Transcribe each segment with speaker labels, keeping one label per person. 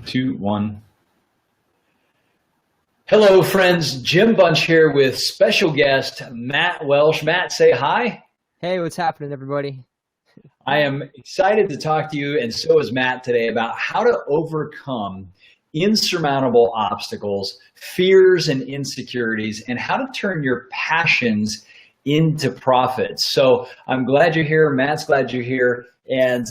Speaker 1: Two, one. Hello, friends. Jim Bunch here with special guest Matt Welsh. Matt, say hi.
Speaker 2: Hey, what's happening, everybody?
Speaker 1: I am excited to talk to you, and so is Matt today, about how to overcome insurmountable obstacles, fears, and insecurities, and how to turn your passions into profits. So I'm glad you're here. Matt's glad you're here. And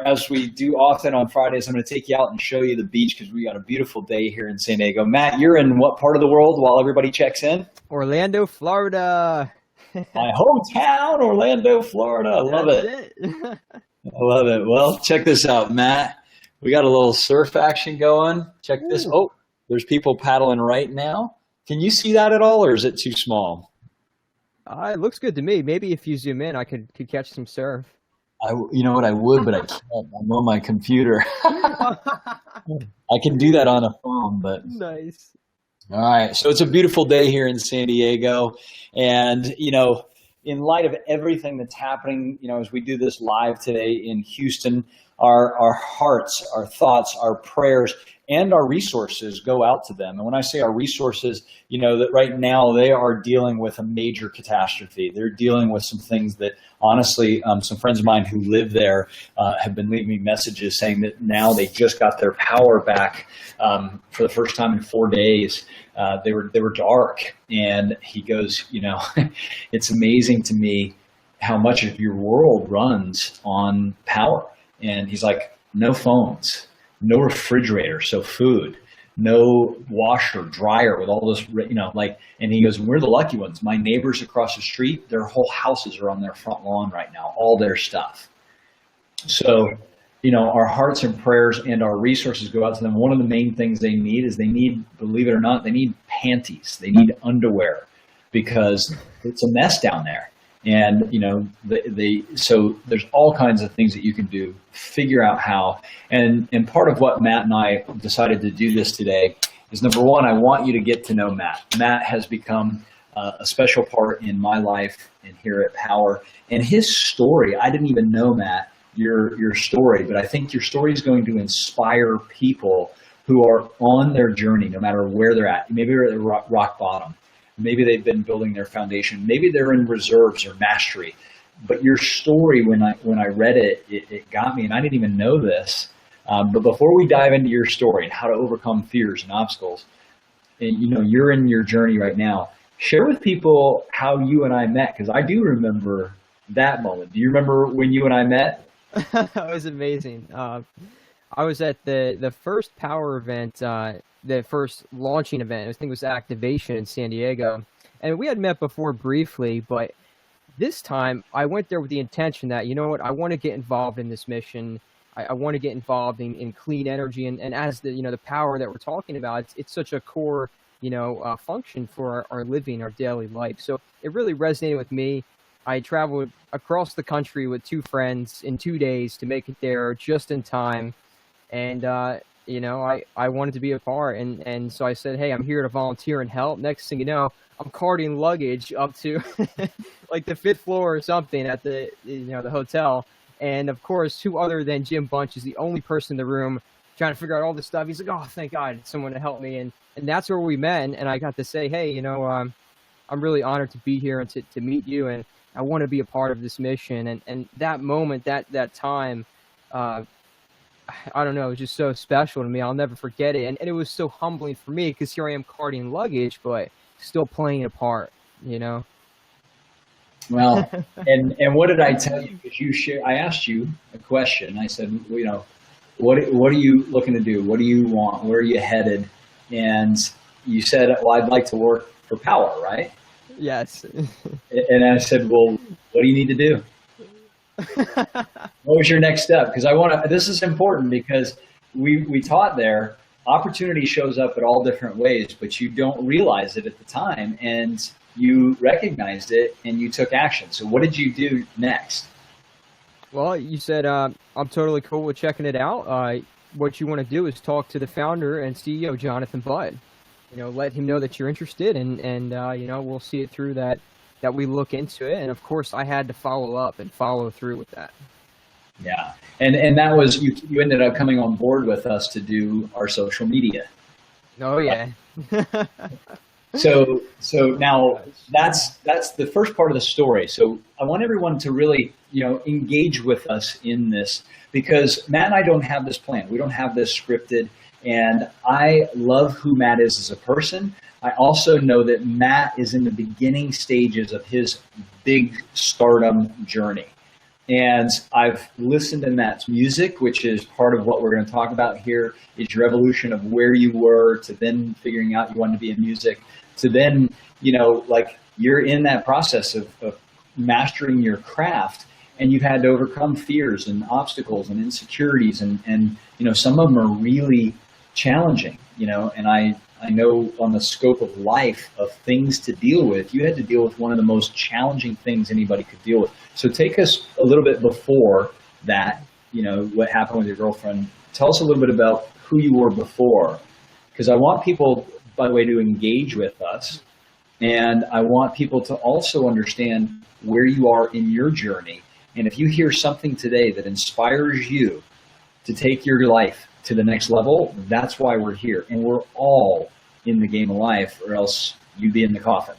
Speaker 1: as we do often on Fridays, I'm going to take you out and show you the beach because we got a beautiful day here in San Diego. Matt, you're in what part of the world while everybody checks in?
Speaker 2: Orlando, Florida.
Speaker 1: My hometown, Orlando, Florida. I love it. I love it. Well, check this out, Matt. We got a little surf action going. Check this. Oh, there's people paddling right now. Can you see that at all, or is it too small?
Speaker 2: It looks good to me. Maybe if you zoom in, I could catch some surf.
Speaker 1: You know what, I would, but I can't. I'm on my computer. I can do that on a phone, but
Speaker 2: Nice.
Speaker 1: all right. So it's a beautiful day here in San Diego, and in light of everything that's happening, as we do this live today in Houston, our hearts, our thoughts, our prayers, and our resources go out to them. And when I say our resources, that right now they are dealing with a major catastrophe. They're dealing with some things that, honestly, some friends of mine who live there have been leaving me messages saying that now they just got their power back for the first time in 4 days. They were dark, and he goes, it's amazing to me how much of your world runs on power. And he's like, no phones, no refrigerator, so food, no washer, dryer with all this, and he goes, we're the lucky ones. My neighbors across the street, their whole houses are on their front lawn right now, all their stuff. So, our hearts and prayers and our resources go out to them. One of the main things they need is believe it or not, they need panties. They need underwear because it's a mess down there. And, so there's all kinds of things that you can do, figure out how. And part of what Matt and I decided to do this today is, number one, I want you to get to know Matt. Matt has become a special part in my life and here at Power. And his story, I didn't even know, Matt, your story, but I think your story is going to inspire people who are on their journey, no matter where they're at. Maybe they're at rock bottom. Maybe they've been building their foundation. Maybe they're in reserves or mastery. But your story, when I read it, it got me, and I didn't even know this. But before we dive into your story and how to overcome fears and obstacles, and you're in your journey right now, share with people how you and I met, because I do remember that moment. Do you remember when you and I met?
Speaker 2: That was amazing. I was at the first Power event, the first launching event. I think it was Activation in San Diego. And we had met before briefly, but this time I went there with the intention that, I want to get involved in this mission. I want to get involved in clean energy. And as the power that we're talking about, it's such a core, function for our living, our daily life. So it really resonated with me. I traveled across the country with two friends in 2 days to make it there just in time. And, I wanted to be a part. And so I said, hey, I'm here to volunteer and help. Next thing you know, I'm carting luggage up to like the 5th floor or something at the hotel. And of course, who other than Jim Bunch is the only person in the room trying to figure out all this stuff. He's like, oh, thank God, someone to help me. And that's where we met. And I got to say, hey, I'm really honored to be here and to meet you. And I want to be a part of this mission. And that moment, that time, I don't know, it was just so special to me. I'll never forget it. And it was so humbling for me because here I am carting luggage, but still playing a part,
Speaker 1: Well, and what did I tell you? Because I asked you a question. I said, what are you looking to do? What do you want? Where are you headed? And you said, well, I'd like to work for Power, right?
Speaker 2: Yes.
Speaker 1: And I said, well, what do you need to do? What was your next step? Because this is important because we taught there, opportunity shows up in all different ways, but you don't realize it at the time, and you recognized it and you took action. So what did you do next?
Speaker 2: Well, you said, I'm totally cool with checking it out. What you want to do is talk to the founder and CEO, Jonathan Budd. Let him know that you're interested, and we'll see it through that we look into it. And of course, I had to follow up and follow through with that.
Speaker 1: Yeah. And that was, you ended up coming on board with us to do our social media.
Speaker 2: Oh yeah.
Speaker 1: So now that's the first part of the story. So I want everyone to really, engage with us in this, because Matt and I don't have this plan. We don't have this scripted, and I love who Matt is as a person. I also know that Matt is in the beginning stages of his big stardom journey. And I've listened to Matt's music, which is part of what we're going to talk about here, is your evolution of where you were to then figuring out you wanted to be in music, to then, you're in that process of mastering your craft, and you've had to overcome fears and obstacles and insecurities, and some of them are really challenging, and I know on the scope of life of things to deal with, you had to deal with one of the most challenging things anybody could deal with. So take us a little bit before that, what happened with your girlfriend. Tell us a little bit about who you were before, because I want people, by the way, to engage with us, and I want people to also understand where you are in your journey. And if you hear something today that inspires you to take your life to the next level, that's why we're here. And we're all in the game of life, or else you'd be in the coffin.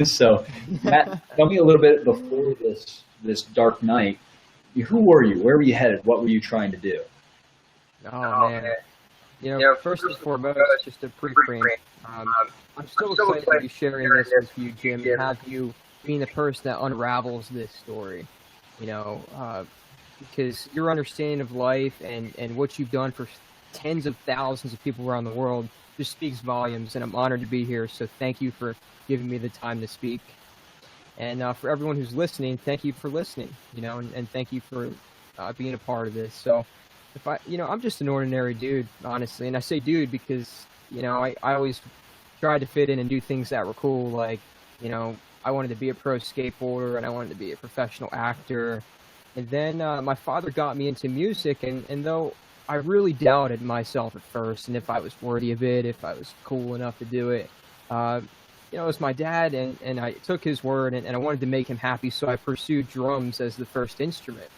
Speaker 1: So, Matt, tell me a little bit before this dark night. Who were you? Where were you headed? What were you trying to do?
Speaker 2: Oh, man. First and foremost, just a pre-frame. I'm so excited to be sharing this with you, Jim, and have you being the person that unravels this story. Because your understanding of life and what you've done for tens of thousands of people around the world just speaks volumes, and I'm honored to be here. So thank you for giving me the time to speak. And for everyone who's listening, thank you for listening, and thank you for being a part of this. So if I'm just an ordinary dude, honestly, and I say dude because, I always tried to fit in and do things that were cool. Like, I wanted to be a pro skateboarder, and I wanted to be a professional actor. And then my father got me into music, and though I really doubted myself at first, and if I was worthy of it, if I was cool enough to do it, it was my dad, and I took his word, and I wanted to make him happy, so I pursued drums as the first instrument.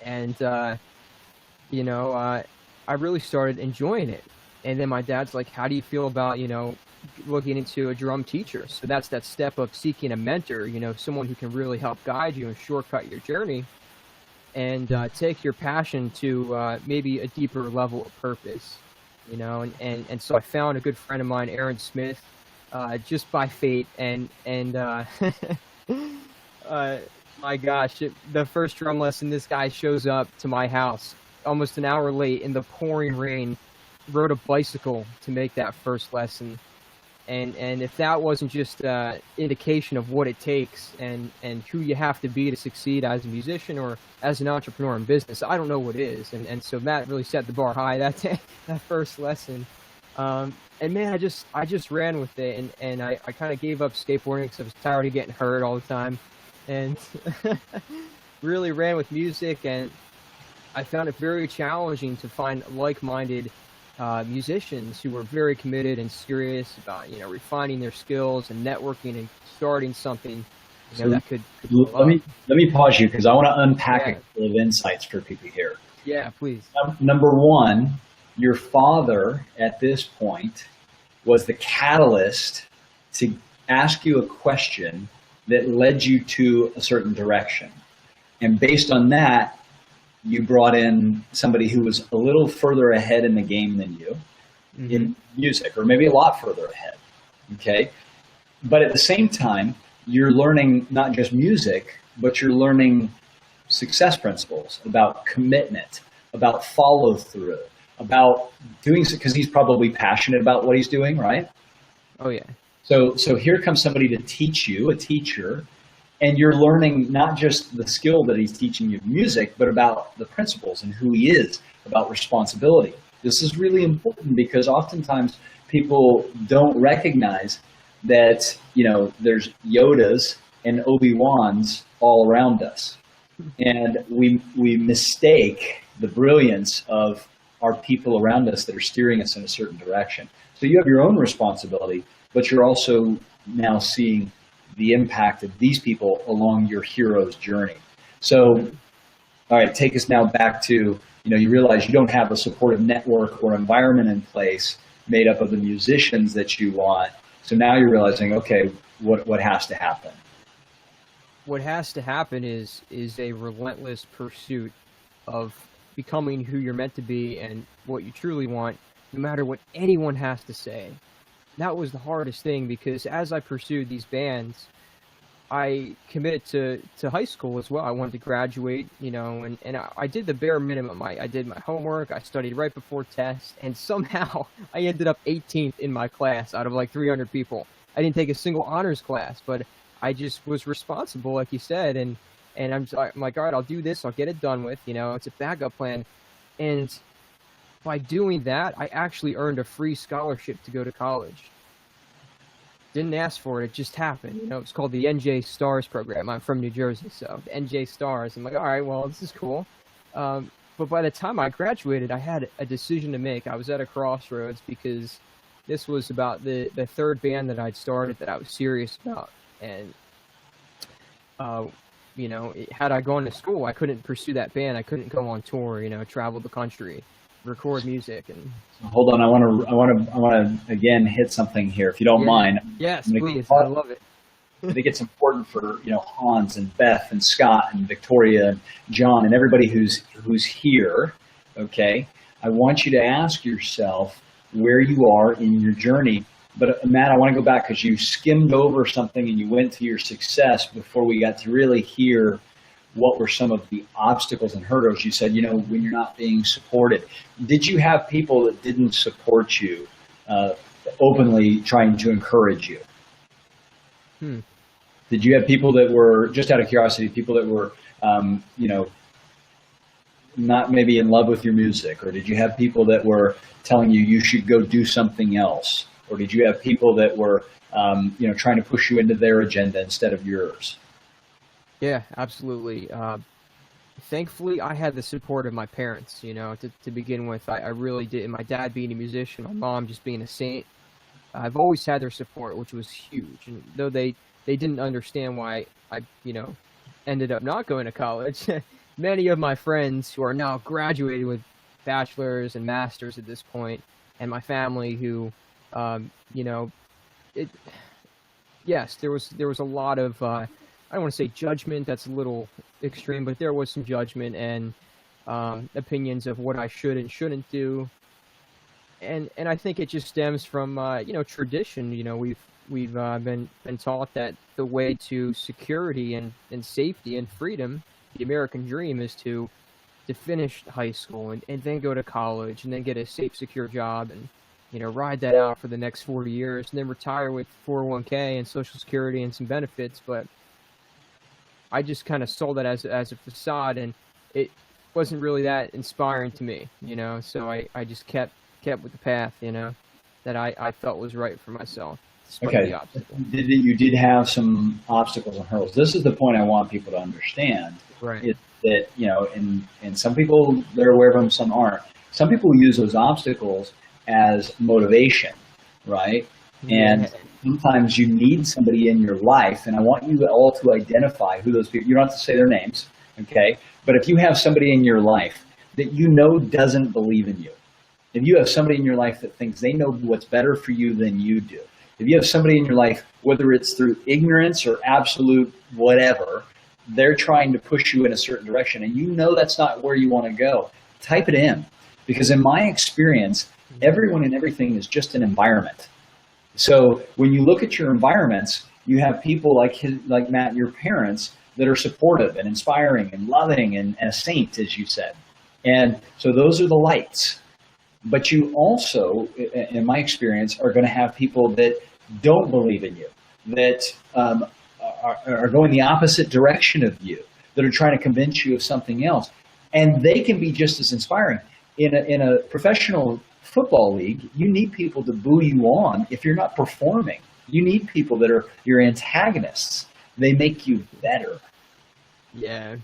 Speaker 2: And, I really started enjoying it. And then my dad's like, how do you feel about, looking into a drum teacher? So that's that step of seeking a mentor, someone who can really help guide you and shortcut your journey, and take your passion to maybe a deeper level of purpose, and so I found a good friend of mine, Aaron Smith, just by fate, and my gosh, the first drum lesson, this guy shows up to my house almost an hour late in the pouring rain, rode a bicycle to make that first lesson. And if that wasn't just indication of what it takes and who you have to be to succeed as a musician or as an entrepreneur in business, I don't know what is. And so Matt really set the bar high that first lesson. And man, I just ran with it, and I kind of gave up skateboarding because I was tired of getting hurt all the time, and really ran with music. And I found it very challenging to find like-minded musicians who were very committed and serious about refining their skills and networking and starting something that could
Speaker 1: let me pause you, because I want to unpack a couple of insights for people here.
Speaker 2: Yeah, please.
Speaker 1: Number one, your father at this point was the catalyst to ask you a question that led you to a certain direction, and based on that, you brought in somebody who was a little further ahead in the game than you in music, or maybe a lot further ahead. Okay. But at the same time, you're learning not just music, but you're learning success principles about commitment, about follow through, about doing, because he's probably passionate about what he's doing, right?
Speaker 2: Oh yeah.
Speaker 1: So here comes somebody to teach you, a teacher, and you're learning not just the skill that he's teaching you music, but about the principles and who he is, about responsibility. This is really important because oftentimes people don't recognize that, there's Yodas and Obi-Wans all around us. And we mistake the brilliance of our people around us that are steering us in a certain direction. So you have your own responsibility, but you're also now seeing the impact of these people along your hero's journey. So All right, take us now back to, you realize you don't have a supportive network or environment in place made up of the musicians that you want. So now you're realizing, okay, what has to happen?
Speaker 2: What has to happen is a relentless pursuit of becoming who you're meant to be and what you truly want, no matter what anyone has to say. That was the hardest thing, because as I pursued these bands, I committed to high school as well. I wanted to graduate, and I did the bare minimum. I did my homework, I studied right before tests, and somehow I ended up 18th in my class out of like 300 people. I didn't take a single honors class, but I just was responsible, like you said, and I'm like, all right, I'll do this, I'll get it done with, it's a backup plan. And by doing that, I actually earned a free scholarship to go to college. Didn't ask for it, it just happened. It's called the NJ Stars program. I'm from New Jersey, so the NJ Stars. I'm like, all right, well, this is cool. But by the time I graduated, I had a decision to make. I was at a crossroads, because this was about the third band that I'd started that I was serious about. And, had I gone to school, I couldn't pursue that band. I couldn't go on tour, travel the country, record music. And
Speaker 1: hold on, I want to again hit something here, if you don't mind.
Speaker 2: Yes, please. I love it.
Speaker 1: I think it's important for Hans and Beth and Scott and Victoria and John and everybody who's here. Okay, I want you to ask yourself where you are in your journey. But Matt, I want to go back, because you skimmed over something and you went to your success before we got to really hear what were some of the obstacles and hurdles. You said, when you're not being supported. Did you have people that didn't support you, openly trying to encourage you? Did you have people that were, just out of curiosity, people that were, not maybe in love with your music? Or did you have people that were telling you should go do something else? Or did you have people that were, trying to push you into their agenda instead of yours?
Speaker 2: Yeah, absolutely. Thankfully, I had the support of my parents, to begin with. I really did. And my dad being a musician, my mom just being a saint. I've always had their support, which was huge. And though they didn't understand why I, ended up not going to college, many of my friends who are now graduated with bachelor's and master's at this point, and my family who, yes, there was a lot of, I don't want to say judgment, that's a little extreme, but there was some judgment and opinions of what I should and shouldn't do. And I think it just stems from, tradition. We've been taught that the way to security and safety and freedom, the American dream, is to finish high school and then go to college and then get a safe, secure job and, ride that out for the next 40 years and then retire with 401k and Social Security and some benefits. But I just kind of saw that as a facade, and it wasn't really that inspiring to me, so I just kept with the path, that I felt was right for myself.
Speaker 1: Okay. You did have some obstacles and hurdles. This is the point I want people to understand.
Speaker 2: Right.
Speaker 1: Is that, and some people, they're aware of them, some aren't. Some people use those obstacles as motivation, right? And sometimes you need somebody in your life, and I want you all to identify who those people, you don't have to say their names, okay? But if you have somebody in your life that doesn't believe in you, if you have somebody in your life that thinks they know what's better for you than you do, if you have somebody in your life, whether it's through ignorance or absolute whatever, they're trying to push you in a certain direction, and that's not where you want to go, type it in. Because in my experience, everyone and everything is just an environment. So when you look at your environments, you have people like Matt, your parents, that are supportive and inspiring and loving and a saint, as you said. And so those are the lights. But you also, in my experience, are going to have people that don't believe in you, that are going the opposite direction of you, that are trying to convince you of something else. And they can be just as inspiring. In a professional football league, you need people to boo you on if you're not performing. You need people that are your antagonists. They make you better.
Speaker 2: Yeah.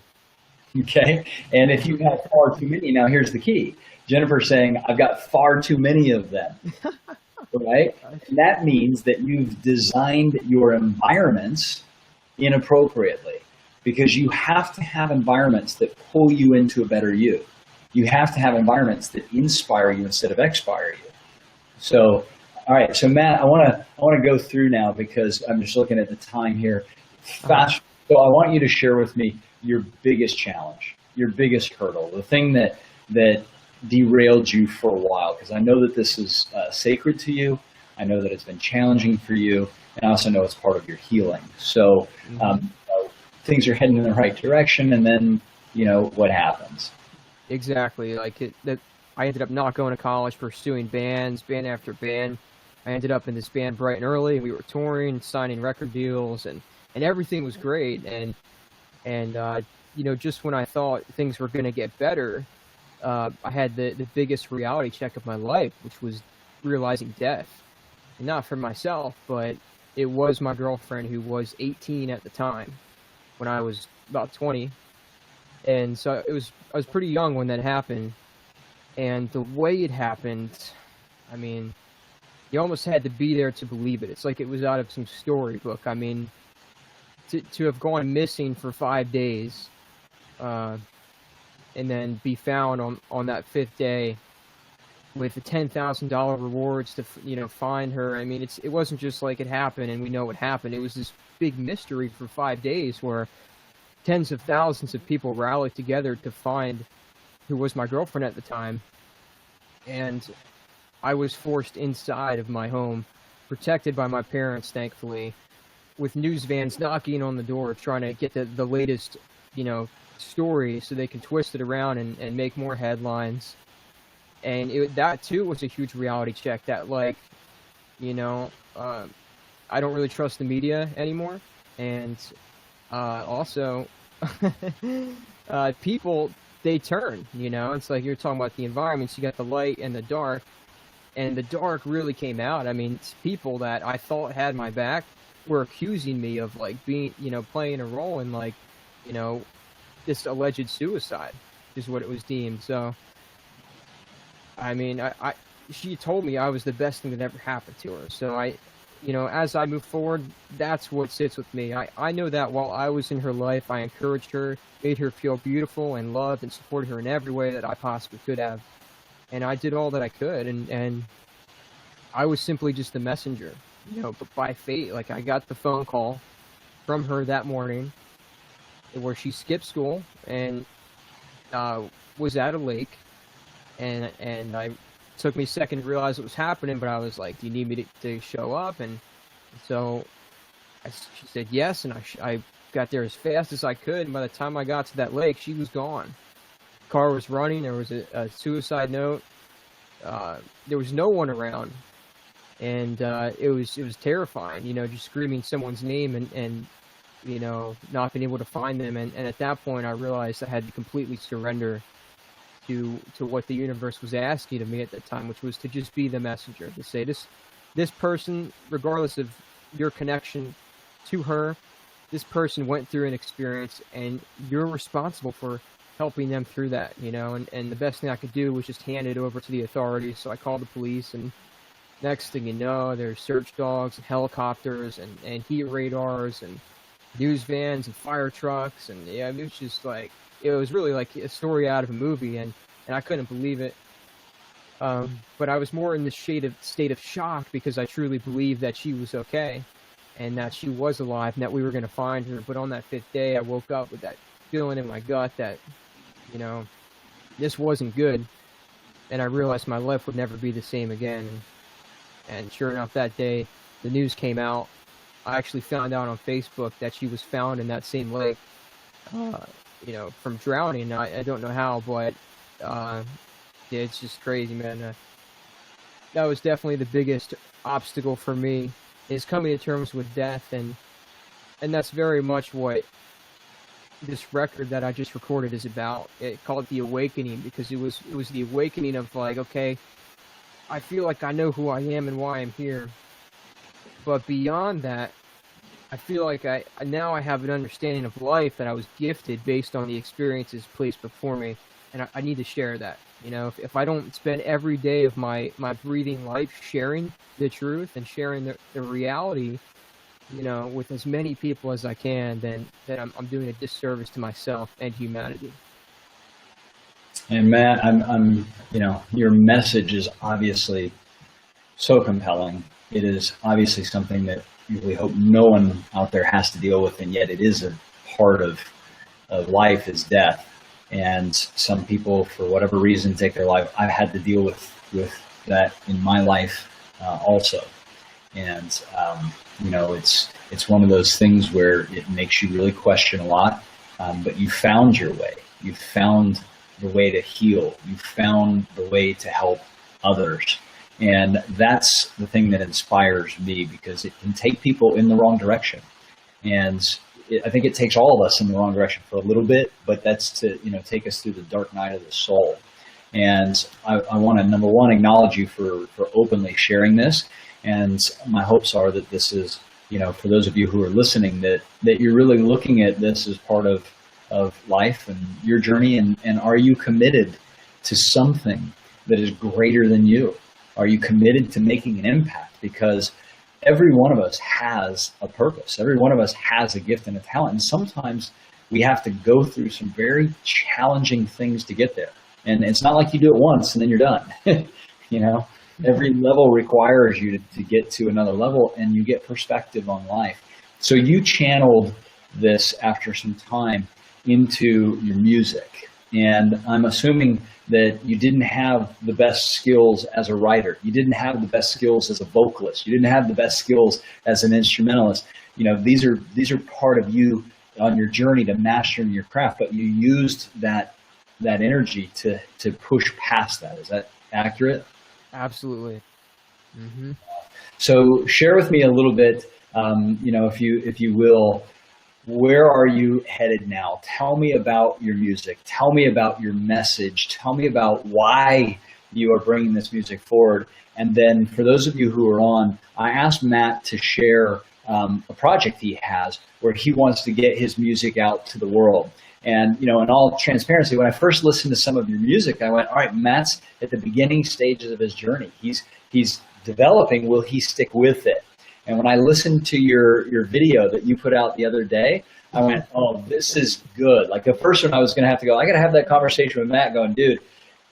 Speaker 1: Okay? And if you have far too many, now here's the key. Jennifer's saying, I've got far too many of them. Right? And that means that you've designed your environments inappropriately. because you have to have environments that pull you into a better you. You have to have environments that inspire you instead of expire you. So, all right. So Matt, I want to go through now because I'm just looking at the time here. Fast. So I want you to share with me your biggest challenge, your biggest hurdle, the thing that derailed you for a while, because I know that this is sacred to you. I know that it's been challenging for you, and I also know it's part of your healing. So things are heading in the right direction, and then what happens?
Speaker 2: Exactly. Like I ended up not going to college, pursuing band after band. I ended up in this band bright and early. We were touring, signing record deals, and everything was great. And just when I thought things were going to get better, I had the biggest reality check of my life, which was realizing death. And not for myself, but it was my girlfriend, who was 18 at the time when I was about 20. And so I was pretty young when that happened. And the way it happened, I mean, you almost had to be there to believe it. It's like it was out of some storybook. I mean, to have gone missing for 5 days, and then be found on that 5th day with the $10,000 rewards to find her. I mean, it wasn't just like it happened and we know what happened. It was this big mystery for 5 days where tens of thousands of people rallied together to find who was my girlfriend at the time. And I was forced inside of my home, protected by my parents, thankfully, with news vans knocking on the door, trying to get the latest, story so they can twist it around and make more headlines. And that too was a huge reality check that, I don't really trust the media anymore. And also, people, they turn, it's like you're talking about the environments. You got the light and the dark, and the dark really came out. I mean, people that I thought had my back were accusing me of being, playing a role in this alleged suicide is what it was deemed. So, I mean, she told me I was the best thing that ever happened to her. So as I move forward, that's what sits with me. I know that while I was in her life, I encouraged her, made her feel beautiful and loved, and supported her in every way that I possibly could have. And I did all that I could, and I was simply just the messenger, but by fate, I got the phone call from her that morning where she skipped school and was at a lake, and I took me a second to realize what was happening, but I was like, do you need me to show up? And so she said yes, and I got there as fast as I could, and by the time I got to that lake, she was gone. The car was running, there was a suicide note, there was no one around, and it was terrifying, just screaming someone's name and not being able to find them, and at that point I realized I had to completely surrender to what the universe was asking of me at that time, which was to just be the messenger, to say this person, regardless of your connection to her, this person went through an experience, and you're responsible for helping them through that, and the best thing I could do was just hand it over to the authorities. So I called the police, and next thing you know, there's search dogs and helicopters and heat radars and news vans and fire trucks, and it was just it was really like a story out of a movie, and I couldn't believe it. But I was more in the state of shock because I truly believed that she was okay and that she was alive and that we were going to find her. But on that 5th day, I woke up with that feeling in my gut that, this wasn't good. And I realized my life would never be the same again. And sure enough, that day, the news came out. I actually found out on Facebook that she was found in that same lake, from drowning. I don't know how, but it's just crazy, man. That was definitely the biggest obstacle for me, is coming to terms with death, and that's very much what this record that I just recorded is about. It called it The Awakening, because it was the awakening of okay, I feel like I know who I am and why I'm here, but beyond that, I feel like I now have an understanding of life that I was gifted based on the experiences placed before me, and I need to share that. If I don't spend every day of my breathing life sharing the truth and sharing the reality with as many people as I can, then I'm doing a disservice to myself and humanity.
Speaker 1: And Matt, your message is obviously so compelling. It is obviously something that we hope no one out there has to deal with, and yet it is a part of life is death. And some people, for whatever reason, take their life. I've had to deal with that in my life also. And it's one of those things where it makes you really question a lot. But you found your way. You found the way to heal. You found the way to help others. And that's the thing that inspires me, because it can take people in the wrong direction. And I think it takes all of us in the wrong direction for a little bit, but that's to, take us through the dark night of the soul. And I want to, number one, acknowledge you for openly sharing this. And my hopes are that this is, for those of you who are listening, that you're really looking at this as part of life and your journey. And are you committed to something that is greater than you? Are you committed to making an impact? Because every one of us has a purpose. Every one of us has a gift and a talent. And sometimes we have to go through some very challenging things to get there. And it's not like you do it once and then you're done. Every level requires you to get to another level, and you get perspective on life. So you channeled this after some time into your music. And I'm assuming that you didn't have the best skills as a writer. You didn't have the best skills as a vocalist. You didn't have the best skills as an instrumentalist. These are part of you on your journey to mastering your craft, but you used that energy to push past that. Is that accurate?
Speaker 2: Absolutely. Mm-hmm.
Speaker 1: So share with me a little bit, if you will, where are you headed now? Tell me about your music. Tell me about your message. Tell me about why you are bringing this music forward. And then for those of you who are on, I asked Matt to share a project he has where he wants to get his music out to the world. And, in all transparency, when I first listened to some of your music, I went, all right, Matt's at the beginning stages of his journey. He's developing. Will he stick with it? And when I listened to your video that you put out the other day, I went, oh, this is good. Like the first one, I was going to have to go, I got to have that conversation with Matt going, dude,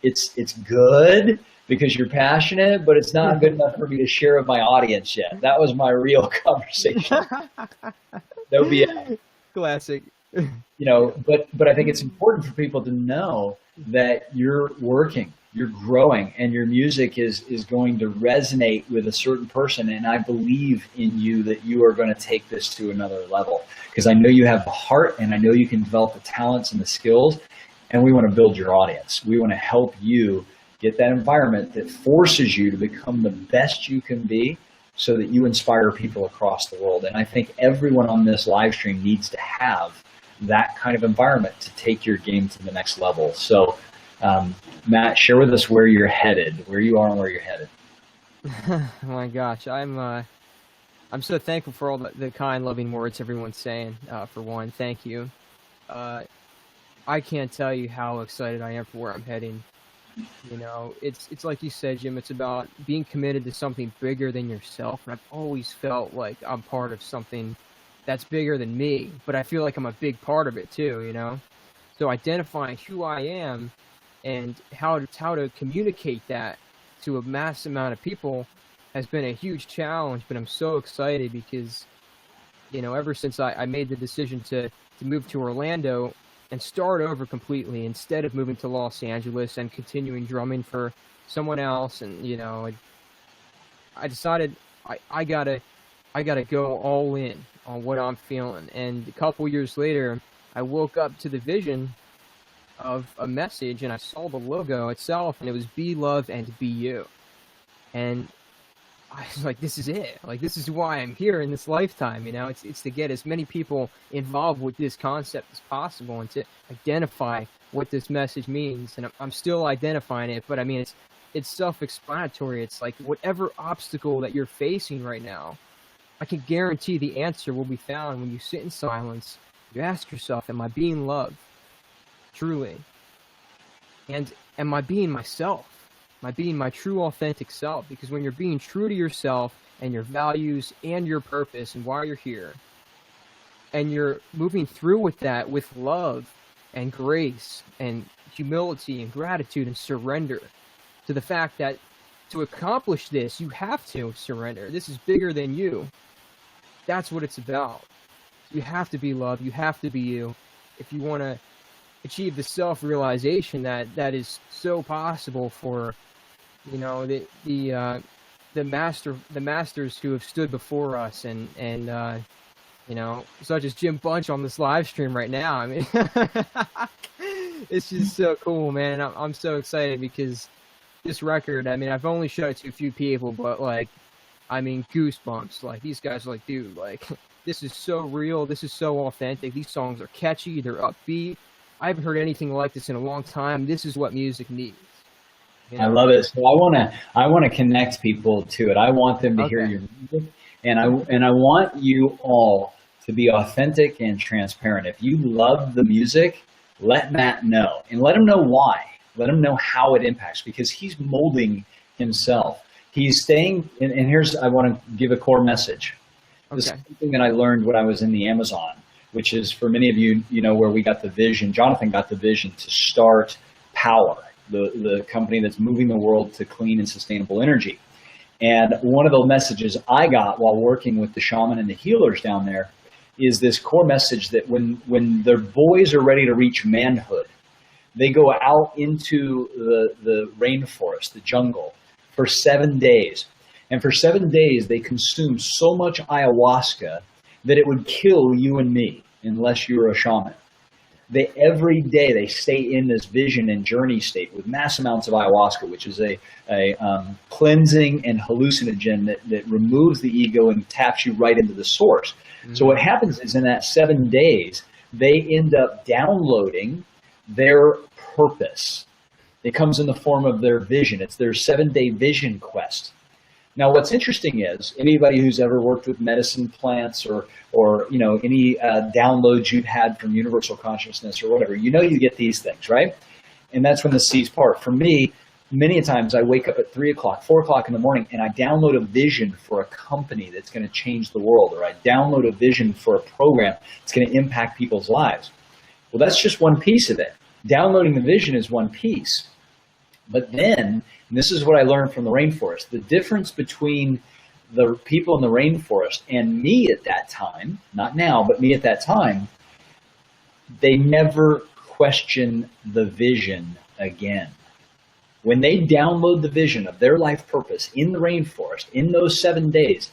Speaker 1: it's good because you're passionate, but it's not good enough for me to share with my audience yet. That was my real conversation. That would be it.
Speaker 2: Classic.
Speaker 1: But I think it's important for people to know that you're working, you're growing, and your music is going to resonate with a certain person. And I believe in you that you are going to take this to another level, because I know you have the heart, and I know you can develop the talents and the skills, and we want to build your audience. We want to help you get that environment that forces you to become the best you can be, so that you inspire people across the world. And I think everyone on this live stream needs to have that kind of environment to take your game to the next level. So, Matt, share with us where you're headed, where you are and where you're headed.
Speaker 2: Oh my gosh, I'm so thankful for all the kind, loving words everyone's saying. For one, thank you. I can't tell you how excited I am for where I'm heading. It's like you said, Jim. It's about being committed to something bigger than yourself. And I've always felt like I'm part of something that's bigger than me, but I feel like I'm a big part of it too, So identifying who I am and how to communicate that to a mass amount of people has been a huge challenge, but I'm so excited because, ever since I made the decision to move to Orlando and start over completely instead of moving to Los Angeles and continuing drumming for someone else, and, I decided I gotta go all in on what I'm feeling. And a couple years later, I woke up to the vision of a message, and I saw the logo itself, and it was be love and be you. And I was like, this is it. Like, this is why I'm here in this lifetime. It's to get as many people involved with this concept as possible and to identify what this message means. And I'm still identifying it, but I mean, it's self-explanatory. It's like whatever obstacle that you're facing right now, I can guarantee the answer will be found when you sit in silence. You ask yourself, am I being loved? Truly. And am I being myself? Am I being my true, authentic self? Because when you're being true to yourself and your values and your purpose and why you're here, and you're moving through with that with love and grace and humility and gratitude and surrender to the fact that to accomplish this, you have to surrender. This is bigger than you. That's what it's about. You have to be love. You have to be you. If you want to achieve the self-realization that is so possible for, you know, the masters who have stood before us and you know, such as Jim Bunch on this live stream right now. I mean, it's just so cool, man. I'm so excited because this record, I mean, I've only showed it to a few people, but like, I mean, goosebumps. Like, these guys are like, dude, like, this is so real. This is so authentic. These songs are catchy. They're upbeat. I haven't heard anything like this in a long time. This is what music needs. You know?
Speaker 1: I love it. So I want to connect people to it. I want them to hear your music, and I want you all to be authentic and transparent. If you love the music, let Matt know, and let him know why. Let him know how it impacts, because he's molding himself. He's staying, and here's, I want to give a core message. This is something that I learned when I was in the Amazon, which is, for many of you, you know, where we got the vision. Jonathan got the vision to start Power, the company that's moving the world to clean and sustainable energy. And one of the messages I got while working with the shaman and the healers down there is this core message that when their boys are ready to reach manhood, they go out into the rainforest, the jungle, for 7 days. And for 7 days, they consume so much ayahuasca that it would kill you and me unless you were a shaman. Every day they stay in this vision and journey state with mass amounts of ayahuasca, which is a cleansing and hallucinogen that removes the ego and taps you right into the source. Mm-hmm. So what happens is, in that 7 days, they end up downloading their purpose. It comes in the form of their vision. It's their 7-day vision quest. Now, what's interesting is, anybody who's ever worked with medicine plants or you know, any downloads you've had from universal consciousness or whatever, you know, you get these things, right? And that's when the seas part. For me, many times I wake up at 3 o'clock, 4 o'clock in the morning, and I download a vision for a company that's going to change the world, or I download a vision for a program that's going to impact people's lives. Well, that's just one piece of it. Downloading the vision is one piece. But then, and this is what I learned from the rainforest, the difference between the people in the rainforest and me at that time, not now, but me at that time, they never question the vision again. When they download the vision of their life purpose in the rainforest, in those 7 days,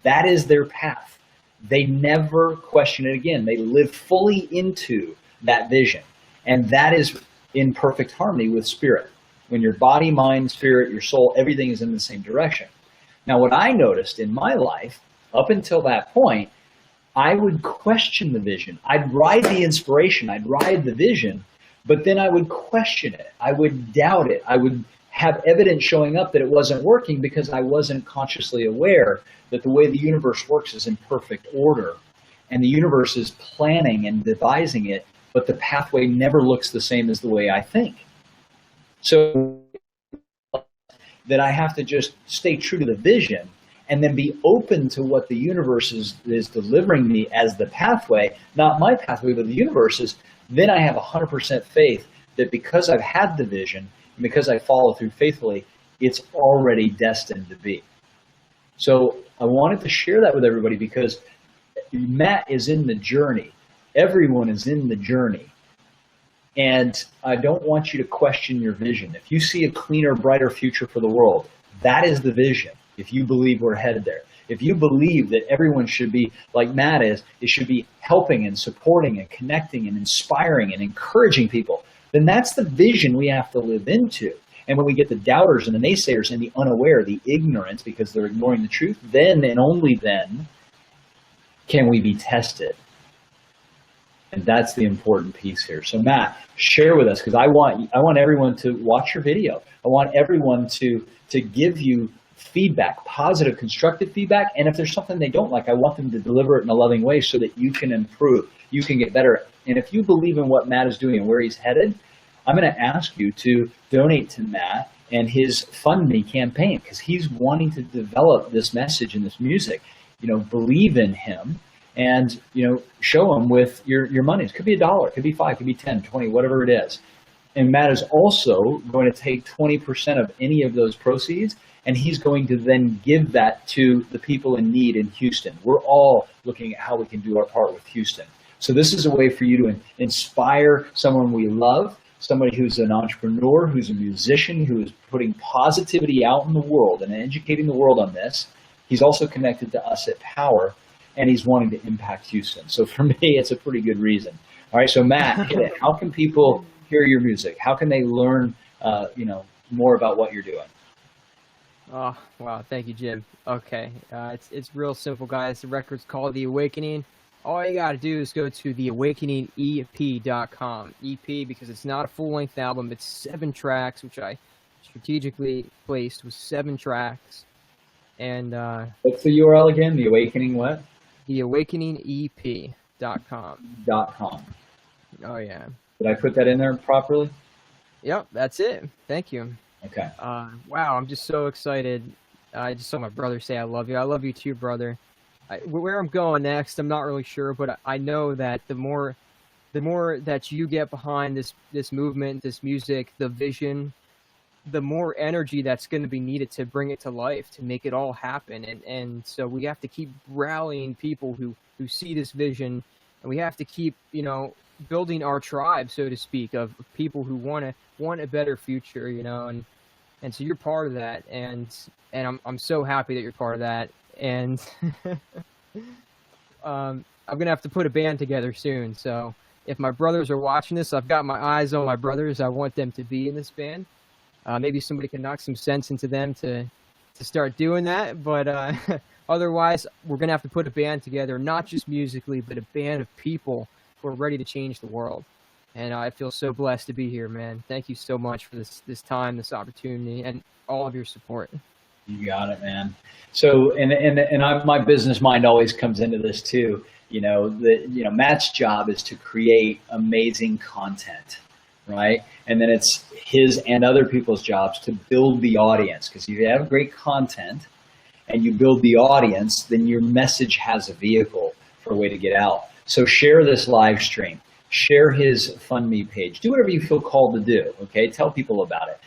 Speaker 1: that is their path. They never question it again. They live fully into that vision. And that is in perfect harmony with spirit. When your body, mind, spirit, your soul, everything is in the same direction. Now, what I noticed in my life, up until that point, I would question the vision. I'd ride the inspiration. I'd ride the vision, but then I would question it. I would doubt it. I would have evidence showing up that it wasn't working because I wasn't consciously aware that the way the universe works is in perfect order. And the universe is planning and devising it, but the pathway never looks the same as the way I think. So that I have to just stay true to the vision and then be open to what the universe is delivering me as the pathway, not my pathway, but the universe's. Then I have 100% faith that because I've had the vision and because I follow through faithfully, it's already destined to be. So I wanted to share that with everybody because Matt is in the journey. Everyone is in the journey. And I don't want you to question your vision. If you see a cleaner, brighter future for the world, that is the vision. If you believe we're headed there. If you believe that everyone should be like Matt is, it should be helping and supporting and connecting and inspiring and encouraging people, then that's the vision we have to live into. And when we get the doubters and the naysayers and the unaware, the ignorance, because they're ignoring the truth, then and only then can we be tested. And that's the important piece here. So Matt, share with us, because I want everyone to watch your video. I want everyone to give you feedback, positive, constructive feedback. And if there's something they don't like, I want them to deliver it in a loving way so that you can improve, you can get better. And if you believe in what Matt is doing and where he's headed, I'm going to ask you to donate to Matt and his Fund Me campaign, because he's wanting to develop this message and this music. Believe in him, and show him with your money. It could be $1, it could be $5, it could be 10, 20, whatever it is. And Matt is also going to take 20% of any of those proceeds, and he's going to then give that to the people in need in Houston. We're all looking at how we can do our part with Houston. So this is a way for you to inspire someone we love, somebody who's an entrepreneur, who's a musician, who is putting positivity out in the world and educating the world on this. He's also connected to us at Power, and he's wanting to impact Houston. So for me, it's a pretty good reason. All right, so Matt, how can people hear your music? How can they learn, more about what you're doing?
Speaker 2: Oh, wow. Thank you, Jim. Okay. It's real simple, guys. The record's called The Awakening. All you got to do is go to theawakeningep.com. EP because it's not a full-length album. It's 7 tracks, which I strategically placed with 7 tracks. And
Speaker 1: what's the URL again? The Awakening what?
Speaker 2: Theawakeningep.com.
Speaker 1: .com.
Speaker 2: Oh, yeah.
Speaker 1: Did I put that in there properly?
Speaker 2: Yep, that's it. Thank you.
Speaker 1: Okay.
Speaker 2: Wow, I'm just so excited. I just saw my brother say I love you. I love you too, brother. Where I'm going next, I'm not really sure, but I know that the more that you get behind this movement, this music, the vision, the more energy that's going to be needed to bring it to life, to make it all happen. And so we have to keep rallying people who see this vision, and we have to keep, building our tribe, so to speak, of people who want a better future, and so you're part of that, and I'm so happy that you're part of that, and I'm gonna have to put a band together soon. So if my brothers are watching this, I've got my eyes on my brothers. I want them to be in this band. Maybe somebody can knock some sense into them to start doing that, but otherwise we're gonna have to put a band together, not just musically, but a band of people who are ready to change the world. And I feel so blessed to be here, man. Thank you so much for this time, this opportunity, and all of your support.
Speaker 1: You got it, man. So, my business mind always comes into this too. Matt's job is to create amazing content, right? And then it's his and other people's jobs to build the audience. Because if you have great content and you build the audience, then your message has a vehicle for a way to get out. So share this live stream. Share his Fund Me page. Do whatever you feel called to do, okay? Tell people about it.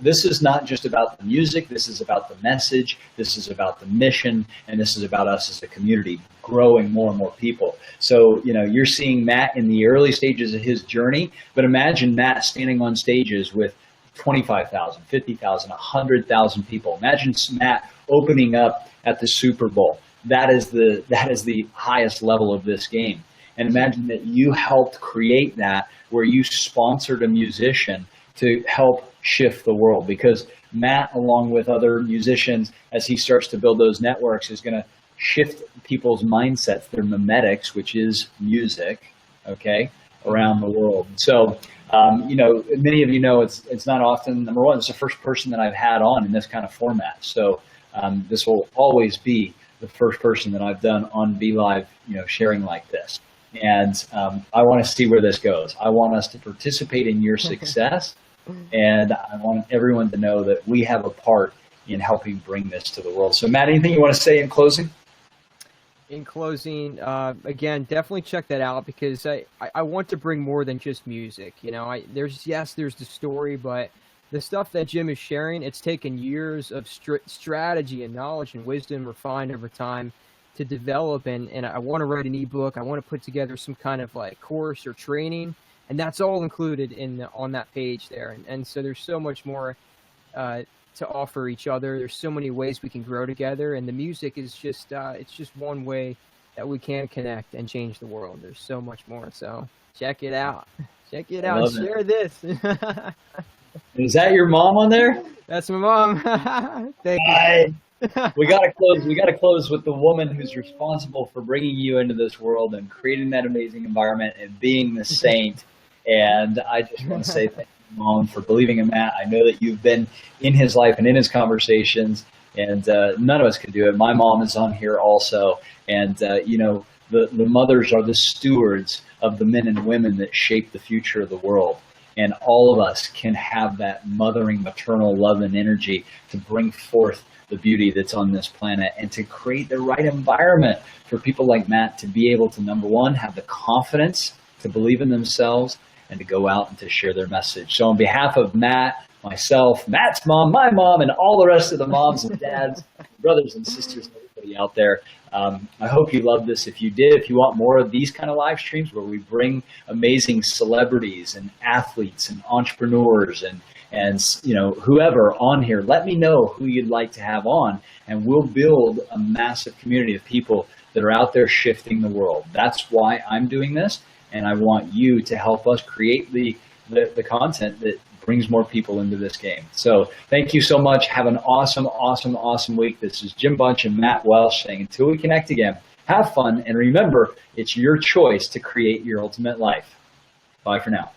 Speaker 1: This is not just about the music. This is about the message. This is about the mission. And this is about us as a community growing more and more people. So, you're seeing Matt in the early stages of his journey, but imagine Matt standing on stages with 25,000, 50,000, 100,000 people. Imagine Matt opening up at the Super Bowl. That is the highest level of this game. And imagine that you helped create that, where you sponsored a musician to help shift the world. Because Matt, along with other musicians, as he starts to build those networks, is going to shift people's mindsets, their memetics, which is music, okay, around the world. So, many of you know it's not often, number one, it's the first person that I've had on in this kind of format. So this will always be the first person that I've done on Be Live, sharing like this. And I want to see where this goes. I want us to participate in your success, and I want everyone to know that we have a part in helping bring this to the world. So, Matt, anything you want to say in closing?
Speaker 2: In closing, again, definitely check that out, because I want to bring more than just music. There's the story, but the stuff that Jim is sharing, it's taken years of strategy and knowledge and wisdom refined over time to develop, and I want to write an ebook. I want to put together some kind of course or training, and that's all included on that page there. And so there's so much more to offer each other. There's so many ways we can grow together, and the music is just it's just one way that we can connect and change the world. There's so much more. So check it out. Check it out. Share this.
Speaker 1: Is that your mom on there?
Speaker 2: That's my mom. Thank you.
Speaker 1: We gotta close with the woman who's responsible for bringing you into this world and creating that amazing environment and being the saint. And I just want to say thank you, Mom, for believing in Matt. I know that you've been in his life and in his conversations, and none of us could do it. My mom is on here also, and the mothers are the stewards of the men and women that shape the future of the world. and all of us can have that mothering, maternal love and energy to bring forth the beauty that's on this planet and to create the right environment for people like Matt to be able to, number one, have the confidence to believe in themselves and to go out and to share their message. So on behalf of Matt, myself, Matt's mom, my mom, and all the rest of the moms and dads, brothers and sisters, everybody out there, I hope you loved this. If you did, if you want more of these kind of live streams where we bring amazing celebrities and athletes and entrepreneurs and whoever on here, let me know who you'd like to have on, and we'll build a massive community of people that are out there shifting the world. That's why I'm doing this, and I want you to help us create the content that brings more people into this game. So thank you so much. Have an awesome, awesome, awesome week. This is Jim Bunch and Matt Welsh saying, until we connect again, have fun, and remember, it's your choice to create your ultimate life. Bye for now.